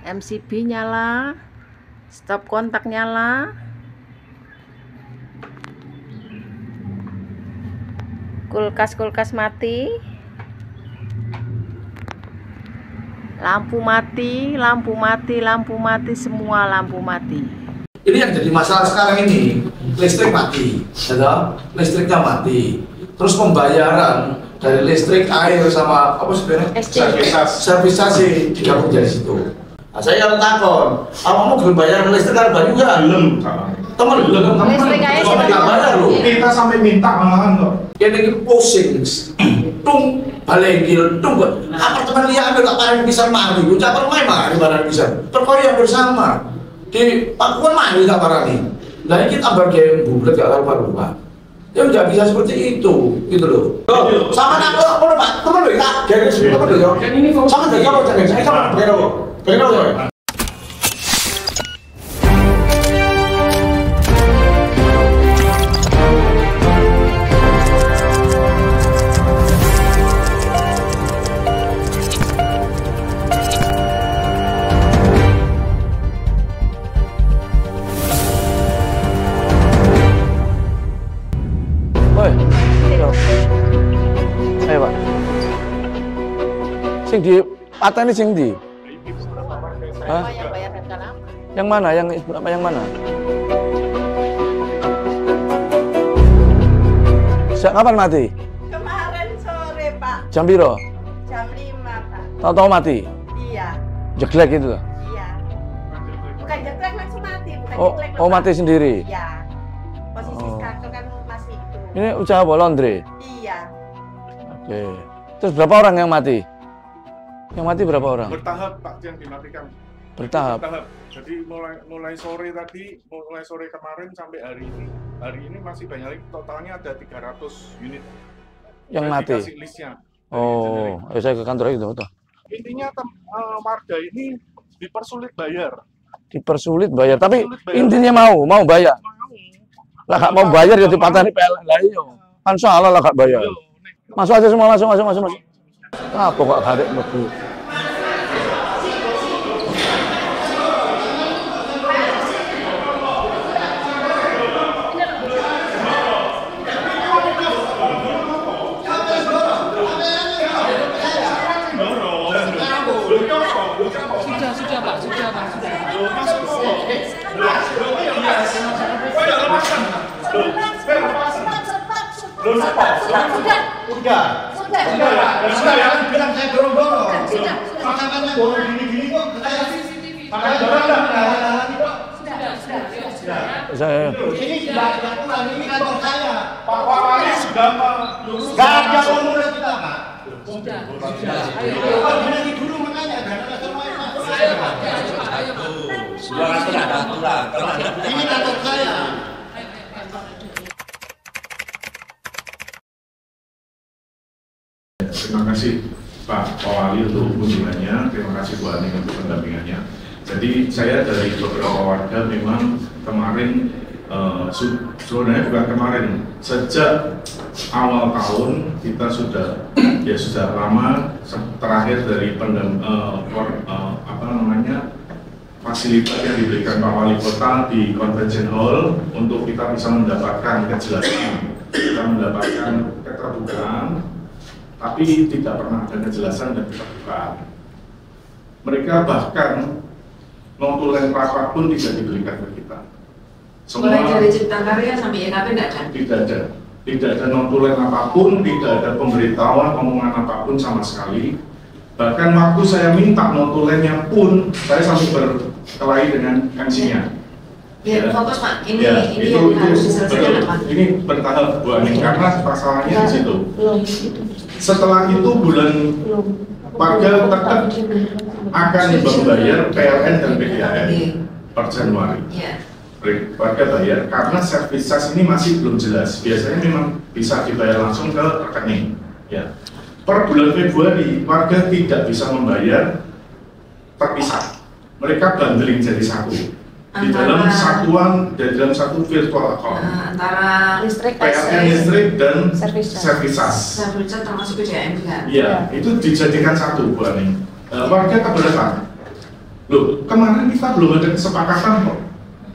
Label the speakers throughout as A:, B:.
A: MCB nyala, stop kontak nyala, kulkas mati, lampu mati, semua lampu mati.
B: Ini yang jadi masalah sekarang ini, listrik mati, listriknya mati. Terus pembayaran dari listrik, air sama apa sebenarnya? Servisasi digabung dari situ. Nah, saya yang takon, kamu belum bayar listrik kan banyak juga? Belum. Teman belum.
A: Listrik aja
B: nggak bayar loh.
C: Kita sampai minta malahan kok.
B: Ini pusing, tung balengil, tung. Apartemen lihat nggak parah bisa mari, ucap permai mari barang bisa. Perkoya bersama di Pakuan mari nggak parah nih. Nah ini kita bagian bulat nggak karuan. Ya nggak bisa seperti itu, gitu loh. Sama aku, Pak, teman loh ya, teman loh ya. Sama dari kamu jangan, saya sama berapa ya.
D: Ayo Pak. Sing di pateni sing di? Hah? Yang mana? Yang mana? Kapan mati?
E: Kemarin sore, Pak.
D: Jam piro?
E: Jam 5, Pak.
D: Tahu-tahu mati?
E: Iya.
D: Jeglek gitu loh?
E: Iya. Bukan jeglek langsung mati, bukan jeglek.
D: Oh, mati sendiri?
E: Iya. Posisi skakel kan masih itu.
D: Ini usaha apa, laundry?
E: Iya.
D: Oke. Terus berapa orang yang mati? Yang mati berapa orang?
C: Bertahap Pak yang dimatikan.
D: Bertahap.
C: Jadi mulai sore tadi, mulai sore kemarin sampai hari ini. Hari ini masih banyak, totalnya ada 300 unit
D: Yang mati?
C: dikasih listnya.
D: Oh, saya ke kantor itu.
C: Intinya warga ini dipersulit bayar.
D: Dipersulit bayar, tapi
C: Dipersulit bayar.
D: intinya mau bayar. Lah gak mau bayar ya dipatani PLN lah iya. Kan salah lah gak bayar. Masuk aja semua, masuk. Apa kok hadek mlebu?
F: Sudah Pak.
B: Sudah ya, bilang saya dorong-dorong. Makanya dorong gini-gini kok makanya dorong dah.
D: Saya
B: Ini sudah pulang, ini kantor saya.
C: Pak Wali sudah
B: Gak ada umur kita, Pak.
F: Sudah.
B: Pak, nanti dulu makanya ada semuanya.
G: Sudah ada aturan.
B: Ini kantor saya.
C: Terima kasih Pak Wali untuk kunjungannya, terima kasih Bu Ani untuk pendampingannya. Jadi saya dari beberapa warga memang kemarin, sebenarnya bukan kemarin, sejak awal tahun kita sudah lama terakhir dari fasilitas yang diberikan Pak Wali Kota di Convention Hall untuk kita bisa mendapatkan kejelasan, kita mendapatkan keterbukaan. Tapi tidak pernah ada kejelasan dan keterbukaan. Mereka bahkan notulen rapat pun tidak diberikan ke kita.
F: Mulai dari Cipta Karya sampai YKP tidak ada?
C: Tidak ada notulen apapun, tidak ada pemberitahuan, omongan apapun sama sekali. Bahkan waktu saya minta notulennya pun, saya sampai berkelahi dengan MC-nya.
F: Ya, fokus Pak, ini
C: itu
F: yang harus diselesaikan apa?
C: Ini bertahap Bu Ani, karena pasalnya di situ. Setelah itu warga tetap akan membayar PLN dan PDAM per Januari. Warga bayar karena servis charge ini masih belum jelas. Biasanya memang bisa dibayar langsung ke rekening. Ya. Per bulan Februari warga tidak bisa membayar terpisah. Mereka bundling jadi satu. Di dalam satu virtual account
F: antara listrik,
C: PLN listrik dan
A: Service
C: charge
F: termasuk PDAM juga.
C: Iya, itu dijadikan satu Bu Ani. Warga keberatan. Loh, kemarin kita belum ada kesepakatan kok.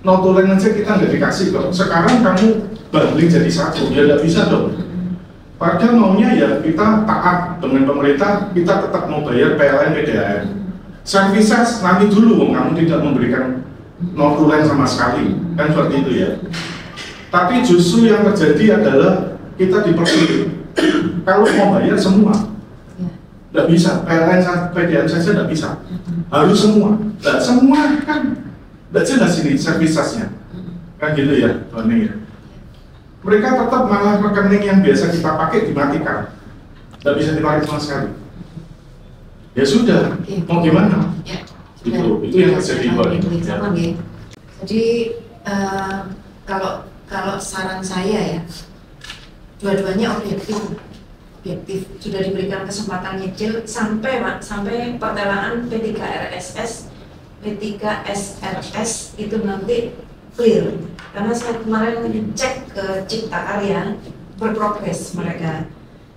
C: Notulen aja kita nggak dikasih kok. Sekarang kamu bundling jadi satu, ya nggak bisa dong. Padahal maunya ya kita taat dengan pemerintah, kita tetap mau bayar PLN PDAM. Services nanti dulu, kamu tidak memberikan notulen sama sekali, kan seperti itu ya. Tapi justru yang terjadi adalah kita dipersulit. Kalau mau bayar semua, nggak bisa. PLN PDAM saja nggak bisa, harus semua. Nggak semua kan, nggak jelas ini servisasnya, kan gitu ya, Tuan ya. Mereka tetap malah rekening yang biasa kita pakai dimatikan, nggak bisa dipakai sama sekali. Ya sudah, mau gimana?
F: Ya,
C: itu yang terjadi ya.
F: Jadi kalau saran saya ya, dua-duanya objektif sudah diberikan kesempatan nyicil sampai pertelaan P3 RSS, P3 SRS itu nanti clear. Karena saya kemarin cek ke Cipta Karya, berprogres mereka.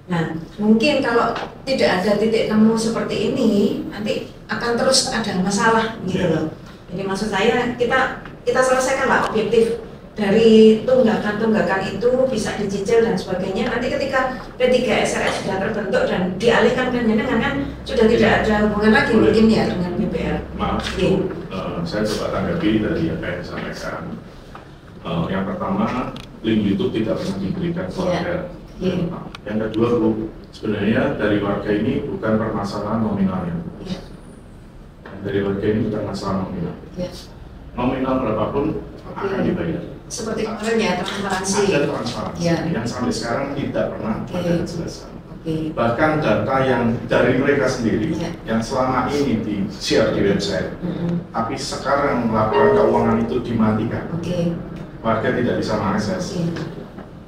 F: Nah, mungkin kalau tidak ada titik temu seperti ini, nanti akan terus ada masalah gitu loh. Jadi maksud saya kita selesaikanlah objektif dari tunggakan itu bisa dicicil dan sebagainya. Nanti ketika P3 SRS sudah terbentuk dan dialihkan ke jenengan kan sudah tidak ada hubungan lagi mungkin ya dengan BPR.
C: Maaf, saya coba tanggapi dari apa yang disampaikan. Yang pertama, link YouTube tidak pernah diberikan kepada yang kedua, Bu, sebenarnya dari warga ini bukan permasalahan nominalnya. Dari warga ini bukan masalah nominal. Nominal berapapun akan dibayar.
F: Seperti kemarin ya, transparansi.
C: Ada transparansi yang sampai sekarang tidak pernah ada kejelasan. Bahkan data yang dari mereka sendiri yang selama ini di-share di website, tapi sekarang laporan keuangan itu dimatikan. Warga tidak bisa mengakses.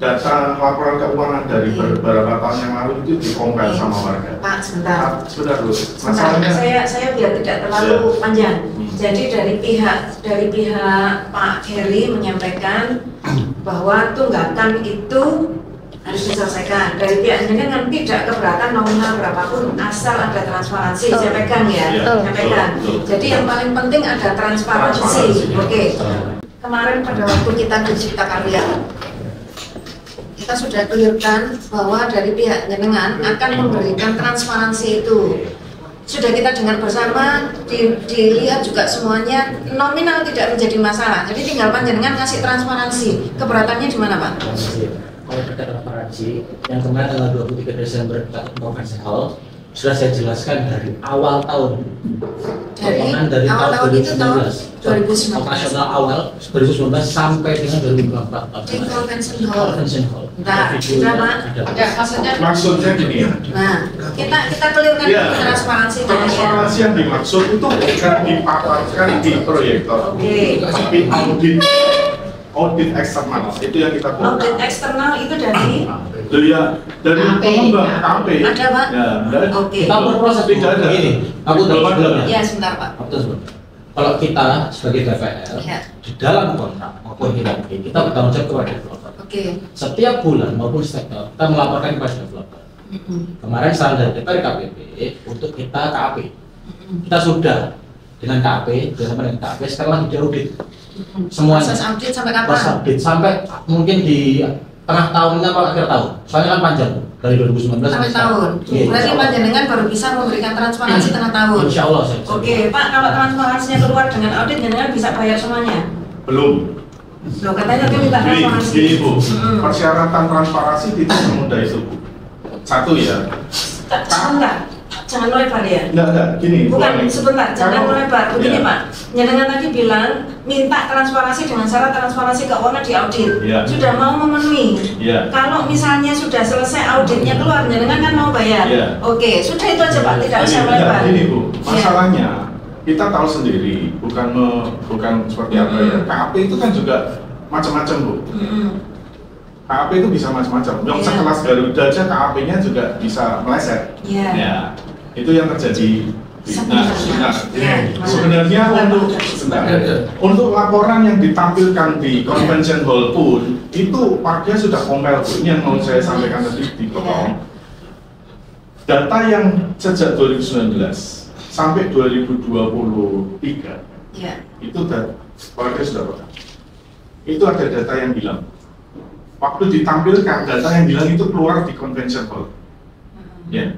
C: Data laporan keuangan dari beberapa tahun yang lalu itu dikompil sama warga.
F: Pak, sebentar.
C: Sudah dulu. Masalahnya
F: saya biar tidak terlalu panjang. Jadi dari pihak Pak Heri menyampaikan bahwa tunggakan itu harus diselesaikan. Dari pihak jenengan tidak keberatan nominal berapapun asal ada transparansi. Saya pegang ya, saya pegang. Jadi yang paling penting ada transparansi. Oke. Kemarin pada waktu kita di Cipta Karya, kita sudah clearkan bahwa dari pihak jenengan akan memberikan transparansi itu. Sudah kita dengar bersama, dilihat juga semuanya nominal tidak menjadi masalah. Jadi tinggal panjenengan ngasih transparansi. Keberatannya di mana, Pak?
G: Kalau terkait transparansi, yang kemarin tanggal 23 Desember kita Conference Hall sudah saya jelaskan dari awal tahun. Dari awal tahun itu tahun 2019. Operasional awal 2019 sampai dengan 2024.
F: Di Convention Hall. Nah,
C: maksudnya gini ya.
F: Nah, kita clearkan transparansi.
C: Transparansi yang dimaksud itu bukan dipaparkan di proyektor, tapi audit eksternal itu yang kita buat.
F: Audit eksternal itu dari
C: pengembang KP.
F: Ada, Pak?
C: Ya,
F: Oke.
G: Kita berproses
C: tidak ada.
G: Ini, aku sebelumnya.
F: Ya, sebentar, Pak.
G: Kalau kita sebagai DPR di dalam kontrak maupun hierarki kita bertanggung jawab kepada developer. Setiap bulan maupun setiap tahun kita melaporkan kepada developer. Kemarin saran dari DPR KPP untuk kita KAP. Kita sudah dengan KAP, dengan KAP sekarang lagi diaudit. Semuanya.
F: Proses audit sampai kapan?
G: Proses audit sampai mungkin di tengah tahunnya atau akhir tahun. Soalnya kan panjang dari 2019
F: sampai tahun. Berarti panjenengan baru bisa memberikan transparansi tengah tahun.
G: Insya Allah.
F: Oke, Pak, kalau transparansinya keluar dengan audit, jenengan bisa bayar semuanya?
C: Belum.
F: Loh, katanya kan minta transparansi.
C: Gini, Bu, persyaratan transparansi tidak semudah itu, Bu. Satu ya.
F: Sebentar. Jangan melebar ya?
C: Enggak, gini.
F: Bukan, sebentar, jangan melebar. Begini Pak, jenengan tadi bilang minta transparansi dengan syarat transparansi keuangan di audit. Sudah mau memenuhi. Kalau misalnya sudah selesai auditnya keluar, jenengan kan mau bayar. Oke, sudah itu aja Pak, tidak usah melebar.
C: Ini Bu, masalahnya kita tahu sendiri, bukan seperti apa ya. KAP itu kan juga macam-macam Bu. KAP itu bisa macam-macam. Yang sekelas Garuda aja KAP-nya juga bisa meleset. Ya. Itu yang terjadi. Sebenarnya untuk laporan yang ditampilkan di Convention Hall pun itu warga sudah kompel. Ini yang mau saya sampaikan tadi di kolom. Data yang sejak 2019 sampai 2023 Itu warga sudah paham. Itu ada data yang hilang. Waktu ditampilkan data yang hilang itu keluar di convention hall. Ya,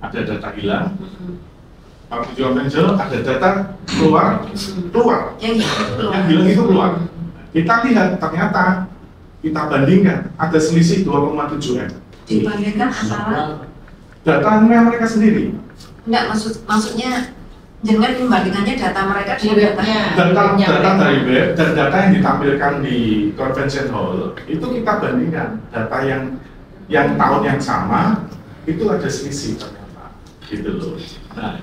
C: ada data hilang. Waktu di convention hall ada data keluar. Yang hilang itu keluar. Kita lihat ternyata kita bandingkan ada selisih 2,7 M.
F: Dibandingkan antara
C: datanya mereka sendiri.
F: Enggak, maksudnya jangan membandingkannya data mereka dengan
C: data dari web dan data yang ditampilkan di convention hall itu kita bandingkan data yang tahun yang sama itu ada selisih ternyata gitu loh. Nah,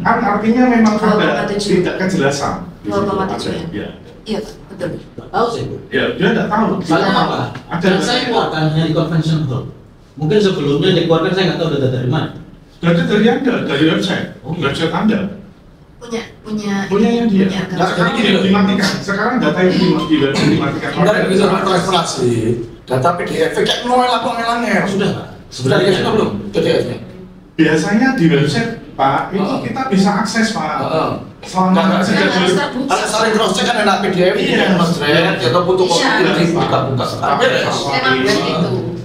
C: kan artinya memang ada tidak kejelasan.
F: 2,7 ya. Iya, betul.
G: Nggak tahu sih.
C: Ya, dia tidak tahu.
G: Soalnya apa? Dan saya keluarkan hanya di convention hall. Mungkin sebelumnya dikeluarkan saya nggak tahu data dari mana.
C: Data dari Anda, dari website. Website Anda.
F: Punya
C: yang dia. Nah, sekarang tidak dimatikan. Sekarang data yang di website dimatikan.
B: Enggak bisa transferasi. Data PDF kayak Noel apa ngelangnya.
G: Sudah.
B: Sudah dikasih belum PDF-nya?
C: Biasanya di website Pak, itu kita bisa akses Pak. Selama sejak dulu.
B: Kalau saling cross check kan enak PDF, mas-red, atau fotokopi buka-buka sekarang.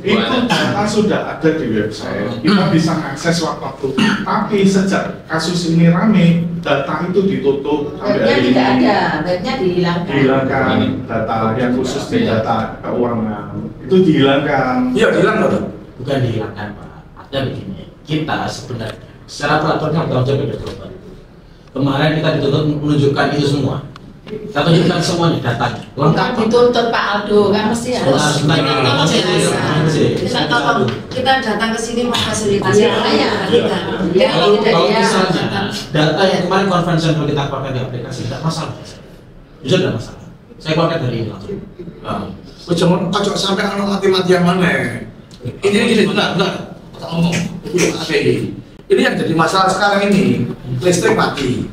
C: Itu data sudah ada di website, kita bisa akses waktu. Tapi sejak kasus ini rame, data itu ditutup sampai hari ini.
E: Tidak ada, webnya dihilangkan.
C: Dihilangkan data yang khusus di data keuangan itu dihilangkan.
B: Iya, hilang loh.
G: Bukan dihilangkan Pak. Ada begini, kita sebenarnya secara peraturannya bertanggung jawab developer. Kemarin kita dituntut menunjukkan itu semua. Kita tunjukkan semuanya datanya.
E: Bukan dituntut Pak Aldo, kan mesti harus
F: kita datang ke sini memfasilitasi
G: Kalau misalnya data yang kemarin konvensional kita keluarkan di aplikasi tidak masalah. Bisa tidak masalah. Saya keluarkan dari ini langsung.
B: Jangan kacau sampai anak mati-matian mana. Ini gini, benar. Tak ngomong. Ini yang jadi masalah sekarang ini, listrik mati,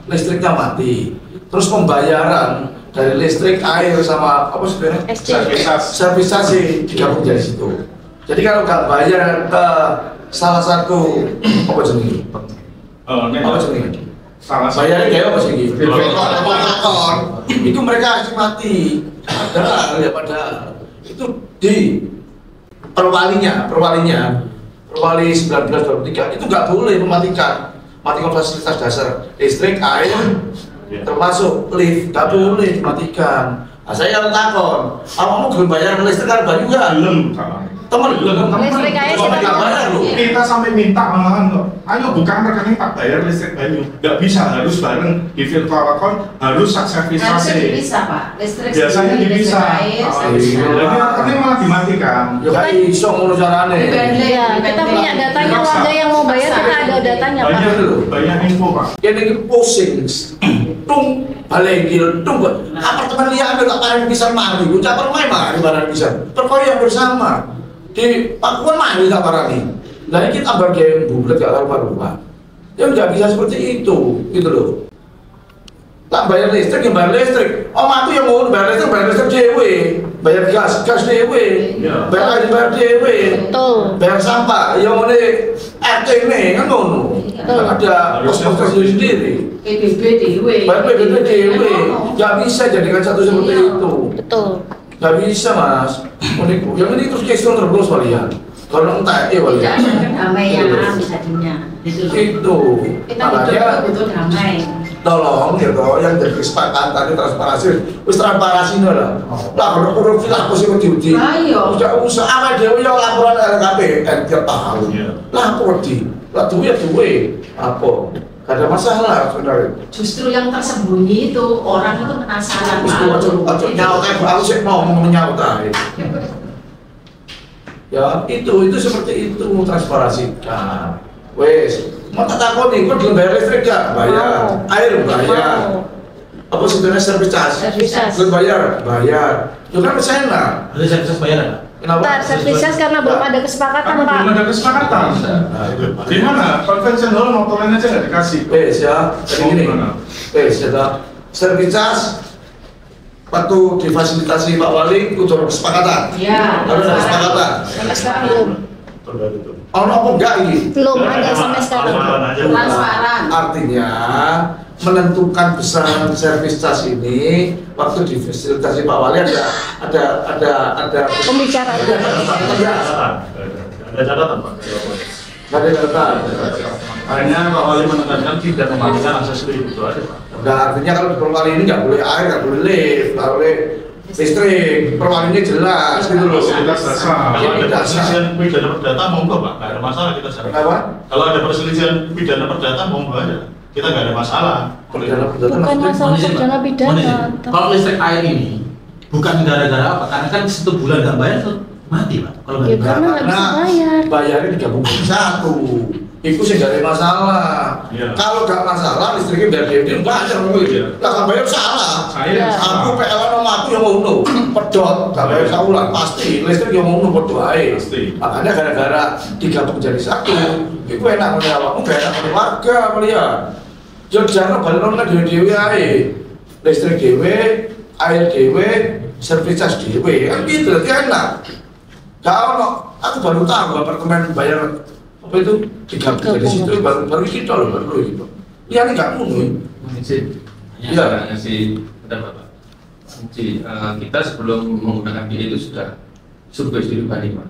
B: listriknya mati. Terus pembayaran dari listrik, air sama apa sebenarnya? Servisasi digabung dari situ. Jadi kalau nggak bayar ke salah satu apa jenis? Bayarnya kayak apa sih? Itu mereka kasih mati. Padahal itu di Perwali 1923 itu nggak boleh mematikan fasilitas dasar listrik, air, termasuk lift, nggak boleh dimatikan. Nah, saya yang takon, kamu belum bayar listrik kan bayu nggak?
C: Belum. Teman
A: Listrik aja
B: nggak bayar loh.
C: Kita sampai minta malahan kok. Ayo bukan rekening tak bayar listrik bayu. Nggak bisa, harus bareng di virtual account, harus servisasi.
E: Bisa Pak, listrik
C: biasanya bisa. Jadi rekening malah dimatikan.
B: Ya kayak iso ngono carane.
A: Iya, kita punya datanya, warga yang mau bayar kita ada datanya Pak.
C: Banyak info Pak.
B: Yang pusing, tung balegil, tung apartemen lihat nggak parah bisa mari, ucap permain mari barang bisa. Perkoya bersama. Di Pakuan mari nggak parah nih. Nah ini kita bagian bulat gak karuan. Ya nggak bisa seperti itu, gitu loh. Tak bayar listrik, ya bayar listrik. Aku yang mau bayar listrik dewe, bayar gas dewe, bayar dewe, bayar sampah. Yang mau RT ini kan ngono. Ada pos-pos sendiri.
E: PBB dewe.
B: Bayar PBB dewe, nggak bisa jadikan satu seperti itu.
A: Betul.
B: Nggak bisa mas. Yang ini terus kesel terus walian. Kalau entah walian.
E: Damai ya jadinya.
B: Itu.
E: Kita butuh damai.
B: Tolong ya toh yang jadi kesepakatan transparansi, wis transparansi lah. Lah kalau korupsi lah aku sih diuji. Udah usah awal dewe yang laporan LKPN tiap tahun. Lapor di, lah duit apa? Gak ada masalah sebenarnya.
E: Justru yang tersembunyi itu orang itu penasaran.
B: Aku nyaut aku sih mau menyaut ya itu seperti itu transparansikan. Wes, mau tak takut nih, kau belum bayar listrik gak? Bayar, air bayar. Apa sebenarnya servis belum bayar? Itu kan persenan.
G: Ada servis bayaran?
A: Bentar, servisas karena belum ada kesepakatan Pak.
C: Belum ada kesepakatan. Di mana? Convention hall motorin aja nggak dikasih.
B: Ya, jadi gini. Ya, servisas waktu difasilitasi Pak Wali udah kesepakatan.
E: Iya.
B: Harus ada kesepakatan.
A: Sampai sekarang belum.
B: Oh, apa enggak ini?
A: Belum ada sampai sekarang.
E: Transparan.
B: Artinya menentukan besaran servis cas ini waktu di fasilitasi Pak Wali ada
A: Pembicaraan.
C: Ada catatan Pak?
B: Ada catatan.
C: Hanya Pak Wali menekankan tidak mematikan akses listrik itu aja Pak.
B: Nah, artinya kalau di Perwali ini nggak boleh air, nggak boleh lift, nggak boleh listrik. Perwalinya jelas gitu loh.
C: Fasilitas dasar. Kalau ada
B: Dasar.
C: perselisihan pidana perdata monggo Pak, nggak ada masalah kita cari.
B: Kenapa?
C: Kalau ada perselisihan pidana perdata monggo aja, kita nggak ada masalah.
A: Bukan masalah pidana pidana.
G: Kalau listrik air ini bukan gara-gara apa? Karena kan 1 bulan nggak bayar tuh mati Pak. Kalau nggak
A: Ya
G: dibayar.
A: karena nggak bisa bayar.
B: Bayarnya digabung jadi satu. Itu sih nggak ada masalah.
C: Iya.
B: Kalau nggak masalah listriknya biar dia bayar. Nggak bayar salah.
C: Saya
A: Ya.
B: Aku PLN sama aku yang mau unuh, pedot, nggak bayar saulan pasti. Listrik yang mau unuh pedot aja.
C: Pasti.
B: Makanya gara-gara digabung jadi satu, itu enak punya awakmu, gak enak punya warga ya. Jangan balik nongol dewe aja. Listrik dewe, air dewe, servis cas dewe, kan gitu, itu enak. Kalau aku baru tahu apartemen bayar apa itu digabung dari situ baru kita loh baru gitu. Ya ini nggak mungkin.
H: Ya, ngasih pendapat Pak. Kita sebelum menggunakan PA itu sudah survei studi banding Pak.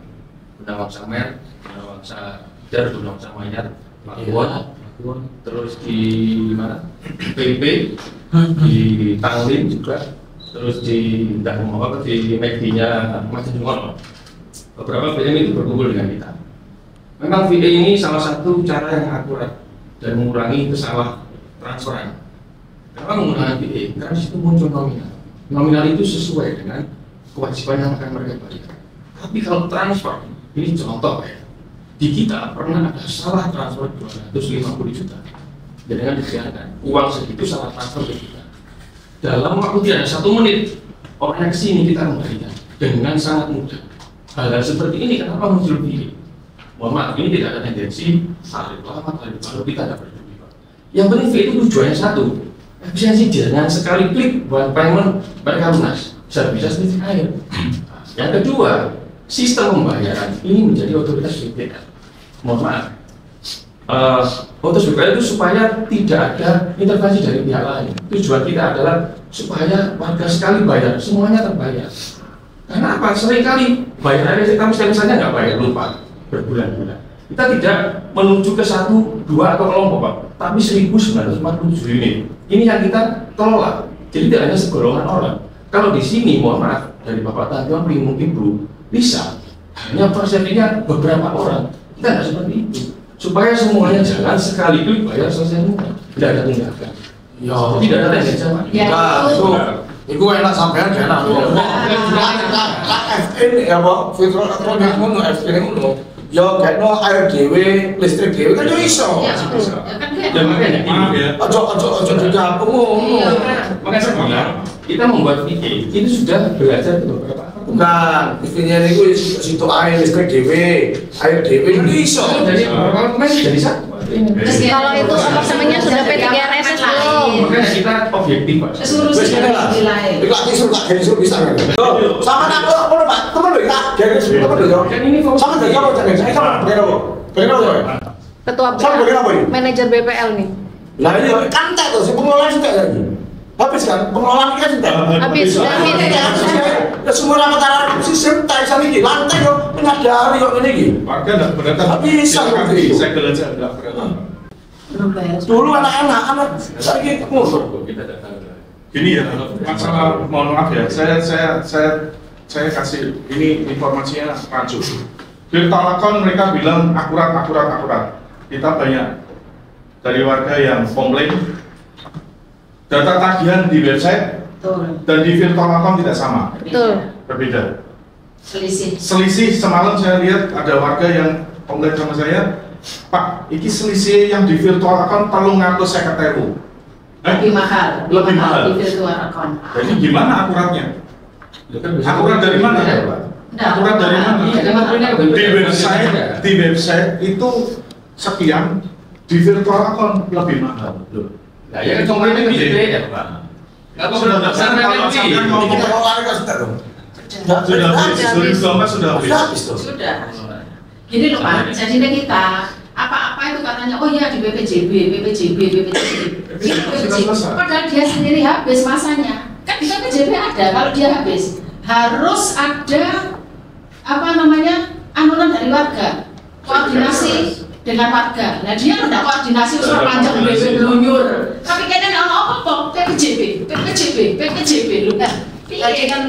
H: Guna Wangsa Mer, Guna Wangsa Jar, Guna Wangsa Manyar, Pakuwon, terus di mana? PP, di Tanglim juga, terus di McD-nya Mas Jumon. Beberapa PM itu berkumpul dengan kita. Memang VA ini salah satu cara yang akurat dan mengurangi kesalahan transferan. Kenapa menggunakan VA? Karena di situ muncul nominal. Nominal itu sesuai dengan kewajiban yang akan mereka bayar. Tapi kalau transfer, ini contoh ya. Di kita pernah ada salah transfer 250 juta. Dan dengan dibiarkan uang segitu salah transfer ke kita. Dalam waktu tidak ada 1 menit, orang yang kesini kita kembalikan dengan sangat mudah. Hal-hal seperti ini kenapa muncul VA? Mohon maaf, ini tidak ada tendensi tarif lama, tarif baru, kita tidak peduli Pak. Yang penting VA itu tujuannya satu, efisiensi jangan sekali klik buat payment mereka lunas, bisa sedikit air. Yang kedua, sistem pembayaran ini menjadi otoritas BPL. Mohon maaf, otoritas BPL itu supaya tidak ada intervensi dari pihak lain. Tujuan kita adalah supaya warga sekali bayar, semuanya terbayar. Karena apa? Seringkali bayar listrik kami misalnya nggak bayar lupa berbulan-bulan. Kita tidak menuju ke 1, 2 atau kelompok Pak, tapi 1947 unit. Ini yang kita kelola. Jadi tidak hanya segolongan orang. Kalau di sini, mohon maaf dari Bapak Tantuan, Ibu, bisa hanya persepsinya beberapa orang. Kita tidak seperti itu. Supaya semuanya jalan sekali klik bayar selesai semua. Tidak ada tunggakan.
B: Ya,
H: Tidak ada tendensi Pak.
A: Ya,
B: itu enak sampean enak. FN ya Pak, fitur elektronik ngono, FN ngono. Ya kena air dhewe, listrik dhewe kan yo iso.
F: Ya kan dia.
H: Dan makanya maaf ya.
B: Ojo digabung ngono.
H: Makanya saya bilang, kita membuat VA itu sudah belajar ke beberapa
B: Bukan, istinya niku situ air listrik dhewe, air dhewe itu iso.
H: Jadi beberapa pemain jadi satu.
A: Kalau itu apartemennya sudah P3RSS belum?
H: Makanya kita objektif Pak.
F: Seluruh
B: Wis ngene lah. Iku lagi suruh tak gawe suruh bisa kan. Sama nak kok ngono Pak, temen lho tak gawe suruh temen lho yo.
H: Kan ini fokus.
B: Sama dari apa jangan saya sama bagian apa? Bagian apa ya?
A: Ketua
B: Sama bagian apa ini?
A: manajer BPL nih.
B: Lah iya kan tak tuh si pengelola sudah lagi. Habis kan pengelolaan kan sudah.
A: Habis sudah
B: Ya semua rapat sistem tak bisa lagi lantai yo menyadari yo ini iki.
C: Warga tidak berdatang.
B: Nggak bisa seperti itu.
C: Saya aja tidak berdatang.
B: Dulu anak saya ngono.
H: Kita datang.
C: Gini ya, masalah mohon maaf ya, saya kasih ini informasinya rancu. Di Telkom mereka bilang akurat. Kita banyak dari warga yang komplain. Data tagihan di website dan di Telkom tidak sama,
A: Betul.
C: berbeda.
F: Selisih.
C: Selisih semalam saya lihat ada warga yang komplain sama saya, Pak, ini selisih yang di virtual account 350.000.
F: Lebih mahal.
C: Lebih mahal.
F: Di virtual account.
C: Jadi gimana akuratnya? Akurat dari mana? Akurat dari mana? Di website itu sekian, di virtual account lebih mahal.
H: Nah, ya kan komplainnya beda Pak. Kalau
C: Sudah kalau sampai mau
B: Pengelolaan kan sudah dong.
C: sudah habis, 2019 sudah habis.
B: Habis tuh.
F: Sudah. Gini loh Pak, jadi kita
I: apa-apa itu katanya, oh iya di BPJB. Padahal dia sendiri habis masanya. Kan di BPJB ada, kalau dia habis harus ada anulan dari warga, koordinasi dengan warga. Nah dia tidak koordinasi usah panjang beluyur. Tapi kayaknya nggak apa-apa, PPJB loh.
F: Tadi kan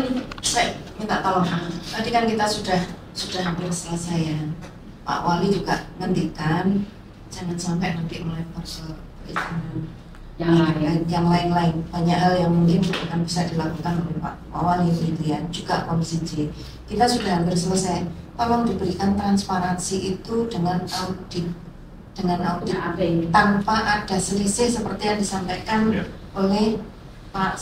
F: saya minta tolong. Tadi kan kita sudah hampir selesai ya. Pak Wali juga ngendikan jangan sampai nanti melebar ke yang lain-lain. Banyak hal yang mungkin akan bisa dilakukan oleh Pak Wali gitu ya. Juga Komisi J. Kita sudah hampir selesai. Tolong diberikan transparansi itu dengan audit tanpa ada selisih seperti yang disampaikan oleh Pak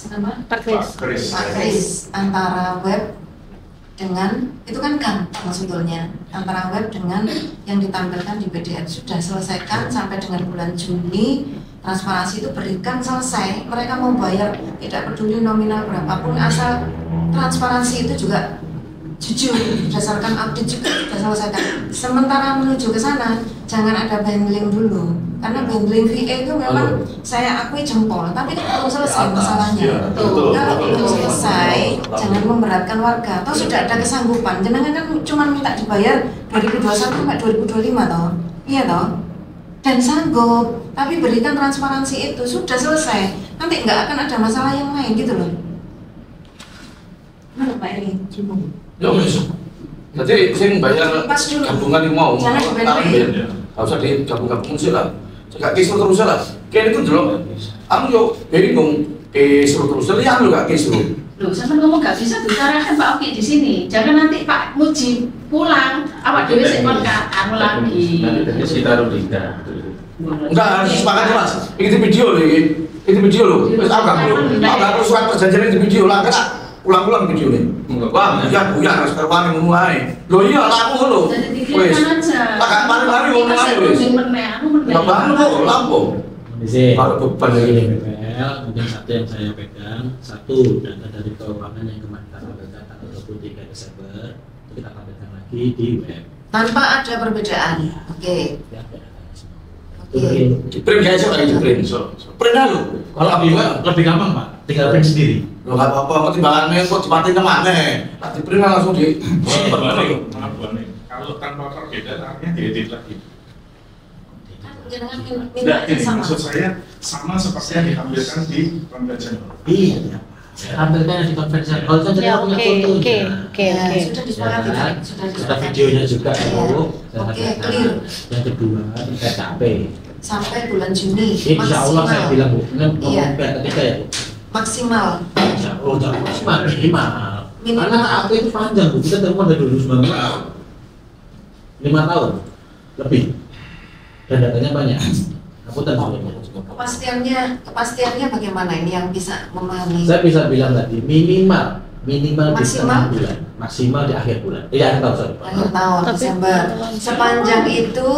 F: Kris antara web dengan itu kan gampang sebetulnya, antara web dengan yang ditampilkan di PDF sudah selesaikan sampai dengan bulan Juni. Transparansi itu berikan selesai, mereka mau bayar tidak peduli nominal berapapun asal transparansi itu juga jujur berdasarkan audit juga sudah selesaikan. Sementara menuju ke sana jangan ada bundling dulu, karena bundling VA itu memang saya akui jempol, tapi kan belum selesai masalahnya. Kalau belum selesai jangan memberatkan warga. Atau sudah ada kesanggupan, jenengan kan cuma minta dibayar 2021 sampai 2025 toh, iya toh, dan sanggup. Tapi berikan transparansi itu sudah selesai, nanti nggak akan ada masalah yang lain gitu loh. Menurut Pak Eri.
B: Ya wis. Jadi sing bayar gabungan yang mau ambil. Enggak usah digabung-gabung sih lah. Cekak kisru terus lah. Kene itu delok. Aku yo bingung kisru terus lihat lho gak kisru.
I: Loh, sampean ngomong gak bisa diutarakan Pak Oki di sini. Jangan nanti Pak Muji pulang, awak dhewe sing kon anu lagi.
H: Nanti kita rudikan.
B: Enggak harus sepakat Mas. Iki video lho iki. Iki video lho. Wis aku surat perjanjian di video lah kan. Ulang-ulang video ini. Wah, ya harus terpakai ngono ae. Lho iya lah aku lho. Wis. Tak mari-mari ngono ae wis. Lampu. Kalau beban ini
G: mungkin satu yang saya pegang, satu data dari keuangan yang kemarin kita sampaikan tanggal 23 Desember itu kita tampilkan lagi di web
F: tanpa ada perbedaan. Oke.
B: Print guys, print. Print dulu.
G: Kalau lebih gampang Pak, tinggal print sendiri.
B: Lo nggak apa-apa, pertimbangannya kok dipatin kemana? Nanti print langsung di.
C: Kalau tanpa perbedaan artinya diedit lagi.
F: Tidak,
C: maksud saya sama seperti yang ditampilkan di konvensi.
G: Iya. Tampilkan di konvensi. Kalau kan jadi punya foto.
A: Oke.
F: Sudah disepakati.
G: Sudah videonya juga.
F: Oke, clear.
G: Yang kedua, TKP.
F: Sampai bulan Juni.
G: Insya Allah saya bilang Bu, ngomong ketiga ya Bu.
F: Maksimal.
G: Insya Allah jangan maksimal, minimal. Karena TKP itu panjang Bu, kita terima dari 2019. 5 tahun lebih. Dan datanya banyak. Aku tentunya.
F: Kepastiannya bagaimana ini yang bisa memahami?
G: Saya bisa bilang tadi minimal
F: maksimal
G: di tengah bulan, maksimal di akhir bulan. Akhir tahun,
F: akhir tahun Desember. Sepanjang itu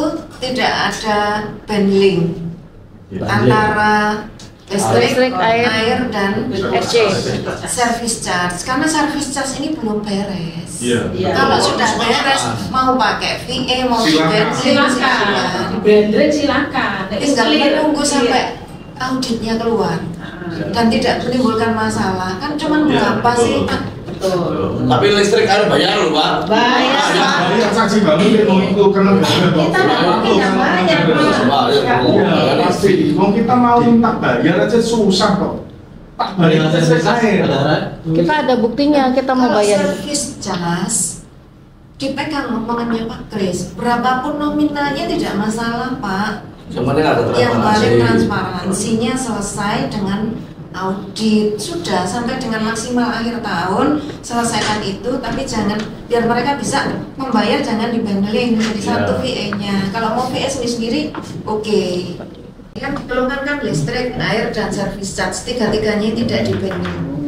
F: tidak ada bundling antara listrik, air dan service charge. Karena service charge ini belum beres. Kalau sudah beres, mau pakai VA, mau
I: bundling silakan.
F: Tinggal menunggu sampai auditnya keluar dan tidak menimbulkan masalah. Kan cuma berapa sih?
I: Betul.
B: Tapi listrik air bayar loh Pak.
F: Bayar.
C: Saksi bangun itu karena
F: kita nggak bayar.
C: Pasti. Mau kita mau minta bayar aja susah kok. Tak bayar aja selesai.
A: Kita ada buktinya, kita mau bayar.
F: Kalau service charge dipegang omongannya Pak Kris. Berapapun nominalnya tidak masalah Pak. Yang paling transparansinya selesai dengan audit, sudah sampai dengan maksimal akhir tahun selesaikan itu, tapi jangan biar mereka bisa membayar, jangan dibundling jadi satu VA-nya. Kalau mau VA sendiri oke. Kan golongan kan listrik, air dan service charge, tiga-tiganya tidak dibundling.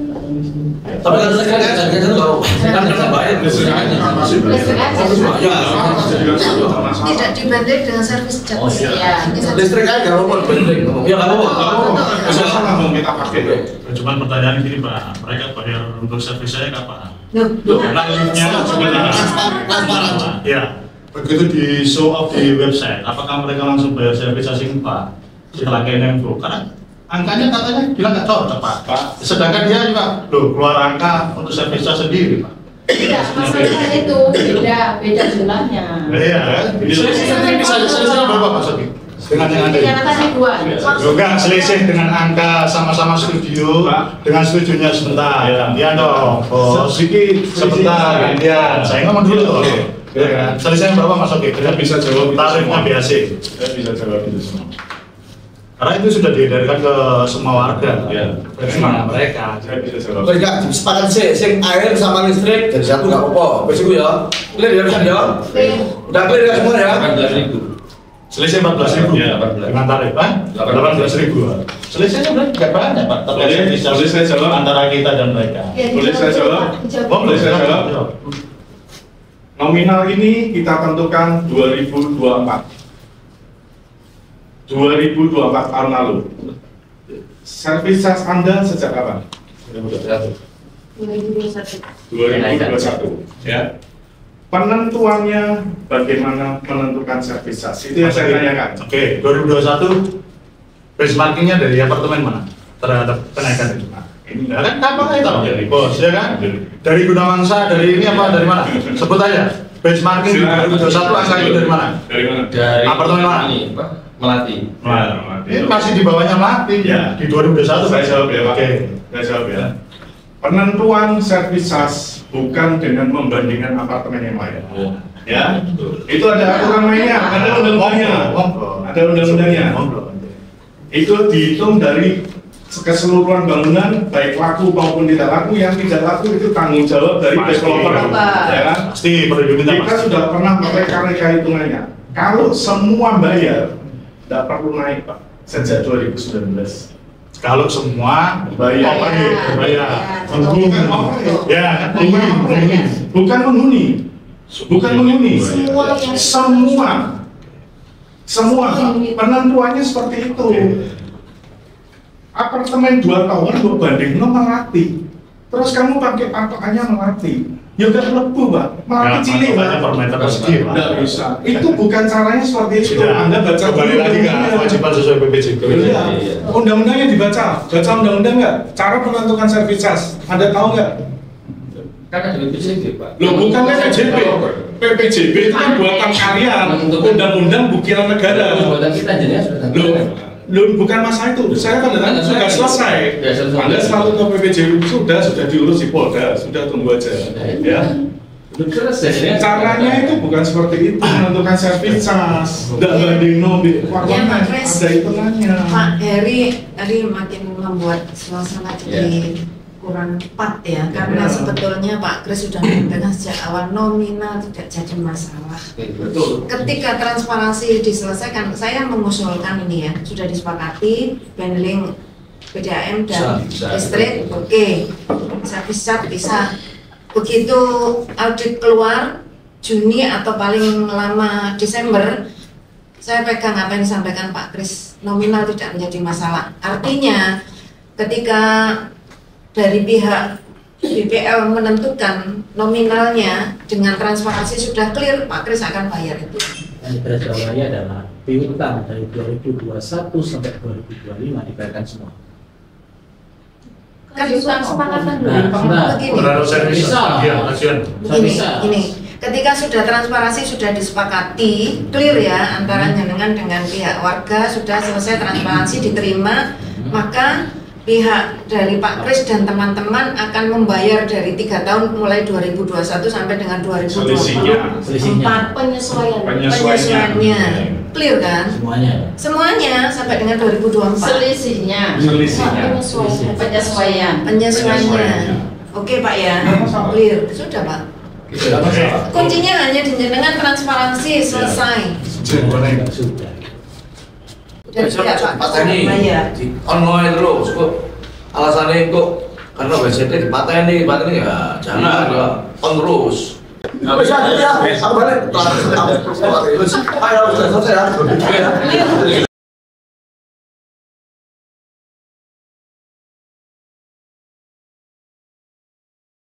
B: Tapi kan listrik aja kalau kan bayar listrik aja.
F: Tidak dibundling dengan service charge.
B: Listrik aja kalau mau bundling. Ya nggak apa-apa.
C: Sama mau kita pakai.
J: Cuman pertanyaan gini Pak, mereka bayar untuk servis saya kapan?
F: Loh,
J: Karena liftnya sebenarnya. Ya, Begitu di show off di website, apakah mereka langsung bayar servis asing Pak? Setelah KNM Bro, karena angkanya katanya bilang nggak cocok Pak. Sedangkan dia juga keluar angka untuk servis sendiri Pak.
I: Tidak, masalahnya itu beda jumlahnya.
J: Iya kan? Selisihnya berapa Pak Sobi? Dengan yang ada? Juga selisih dengan angka sama-sama studio, dengan studionya sebentar. Gantian dong, sedikit sebentar gantian. Saya ngomong dulu tuh. Selisihnya berapa Mas Sobi? Kita bisa jawab tarifnya biasa.
C: Saya bisa jawab itu semua.
J: Karena itu sudah diedarkan ke semua warga. Bagaimana mereka?
C: Saya bisa jawab.
B: Enggak, sepakat sing air sama listrik jadi satu nggak apa-apa. Besok ya, clear ya ya. Udah clear ya semua ya.
H: 14.000.
J: Selisih 14.000
C: Ya,
J: dengan tarif kan? 18.000. Selisihnya berarti nggak banyak Pak. Tapi
C: Boleh saya jawab?
J: antara kita dan mereka.
C: Boleh saya jawab? Boleh saya jawab? Nominal ini kita tentukan 2024 tahun lalu. Servis charge Anda sejak kapan?
F: 2021.
C: 2021 ya. Penentuannya bagaimana menentukan servis charge? Itu yang saya tanyakan.
J: Oke, 2021 benchmarkingnya dari apartemen mana terhadap kenaikan itu? Ini kan apa itu? Dari bos ya kan? Dari Gunawangsa, dari ini apa dari mana? Sebut aja. Benchmarking 2021 angka itu dari mana?
C: Dari mana?
H: Dari
J: Apartemen mana?
H: ini, Pak. Melati.
J: Ini masih di bawahnya Melati
C: Ya.
J: di 2021.
C: Saya jawab ya Pak.
J: Oke.
C: Saya jawab ya. Penentuan servis charge bukan dengan membandingkan apartemen yang lain. Ya, itu ada aturan mainnya, ada undang-undangnya, ada undang-undangnya. Itu dihitung dari keseluruhan bangunan, baik laku maupun tidak laku. Yang tidak laku itu tanggung jawab dari developer, ya kan?
J: Pasti perlu diminta.
C: Kita sudah pernah mereka hitungannya. Kalau semua bayar, tidak perlu naik Pak, sejak 2019.
J: Kalau semua
C: bayar, bukan menghuni, semua penentuannya seperti itu. Apartemen 2 tahun gue banding Melati, terus kamu pakai patokannya Melati. Ya gak lebu Pak, Melati cilik Pak. Nggak bisa. Itu bukan caranya seperti itu. Anda baca
J: kembali lagi kan kewajiban sesuai PPJB.
C: Iya. Undang-undangnya dibaca. Baca undang-undang nggak? Cara menentukan servis charge. Anda tahu nggak?
H: Kan ada PPJB Pak.
C: Loh bukan PPJB. PPJB itu kan buatan kalian. Undang-undang bukiran negara.
H: Buatan kita jadi sudah.
C: Loh bukan masalah itu. Saya kan sudah selesai. Anda selalu ke PPJB sudah diurus di Polda. Sudah tunggu aja. Ya. Caranya itu bukan seperti itu menentukan servis charge. Tidak banding
F: Pak Kris,
C: ada hitungannya.
F: Pak Heri tadi makin membuat suasana jadi kurang tepat ya, karena sebetulnya Pak Kris sudah menyampaikan sejak awal nominal tidak jadi masalah.
H: Betul.
F: Ketika transparansi diselesaikan, saya mengusulkan ini ya, sudah disepakati bundling PDAM dan listrik, oke, servis charge bisa. Begitu audit keluar Juni atau paling lama Desember, saya pegang apa yang disampaikan Pak Kris, nominal tidak menjadi masalah. Artinya ketika dari pihak BPL menentukan nominalnya dengan transparansi sudah clear, Pak Kris akan bayar itu.
G: Yang terjawabnya adalah piutang dari 2021 sampai 2025 dibayarkan semua.
F: Kan sepakatan ini. Ketika sudah transparansi sudah disepakati, clear ya antara jenengan dengan pihak warga, sudah selesai transparansi diterima, maka pihak dari Pak Kris dan teman-teman akan membayar dari 3 tahun mulai 2021 sampai dengan 2024 penyesuaiannya clear kan? Semuanya sampai dengan 2024 penyesuaiannya oke Pak ya, clear sudah Pak. Kuncinya hanya dengan transparansi selesai.
B: Dan tidak Pak ini online terus kok alasannya kok karena BCT dipatahin ya jangan ya on terus. Bisa ya, balik. Ayo selesai ya.